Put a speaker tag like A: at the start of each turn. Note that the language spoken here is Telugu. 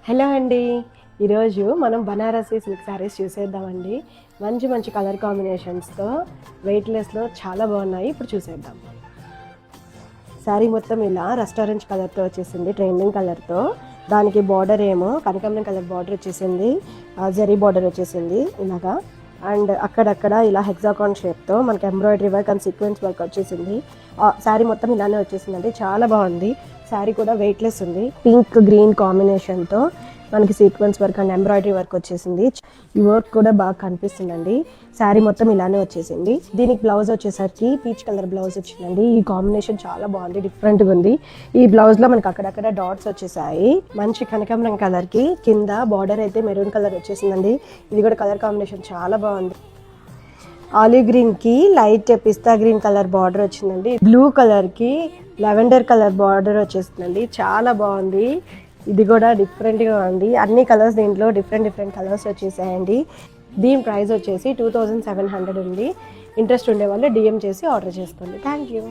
A: హలో అండి, ఈరోజు మనం బనారసీ సిల్క్ శారీస్ చూసేద్దామండి. మంచి మంచి కలర్ కాంబినేషన్స్తో వెయిట్లెస్లో చాలా బాగున్నాయి. ఇప్పుడు చూసేద్దాం. శారీ మొత్తం ఇలా రెస్టారెంట్ కలర్తో వచ్చేసింది, ట్రెండింగ్ కలర్తో. దానికి బార్డర్ ఏమో కనకాంబరం కలర్ బార్డర్ వచ్చేసింది, జరీ బార్డర్ వచ్చేసింది ఇలాగా. అండ్ అక్కడక్కడ ఇలా హెక్సాకాన్ షేప్తో మనకి embroidery work and sequence work వచ్చేసింది. శారీ మొత్తం ఇలానే వచ్చేసిందండి, చాలా బాగుంది. శారీ కూడా వెయిట్లెస్ ఉంది. పింక్ గ్రీన్ కాంబినేషన్తో మనకి sequence work and embroidery work వచ్చేసింది. ఈ వర్క్ కూడా బాగా కనిపిస్తుందండి. శారీ మొత్తం ఇలానే వచ్చేసింది. దీనికి బ్లౌజ్ వచ్చేసరికి పీచ్ కలర్ బ్లౌజ్ వచ్చిందండి. ఈ కాంబినేషన్ చాలా బాగుంది, డిఫరెంట్గా ఉంది. ఈ బ్లౌజ్లో మనకి అక్కడక్కడ డాట్స్ వచ్చేసాయి. మంచి కనకాంబరం కలర్కి కింద బార్డర్ అయితే మెరూన్ కలర్ వచ్చేసిందండి. ఇది కూడా కలర్ కాంబినేషన్ చాలా బాగుంది. ఆలివ్ గ్రీన్ కి లైట్ పిస్తా గ్రీన్ కలర్ బార్డర్ వచ్చిందండి. బ్లూ కలర్ కి లెవెండర్ కలర్ బార్డర్ వచ్చేస్తుందండి, చాలా బాగుంది. ఇది కూడా డిఫరెంట్ గా ఉంది. అన్ని కలర్స్ దీంట్లో డిఫరెంట్ కలర్స్ వచ్చేసాయండి. దీని ప్రైస్ వచ్చేసి 2700 ఉంది. ఇంట్రెస్ట్ ఉండే వాళ్ళు DM చేసి ఆర్డర్ చేసుకోండి. Thank you.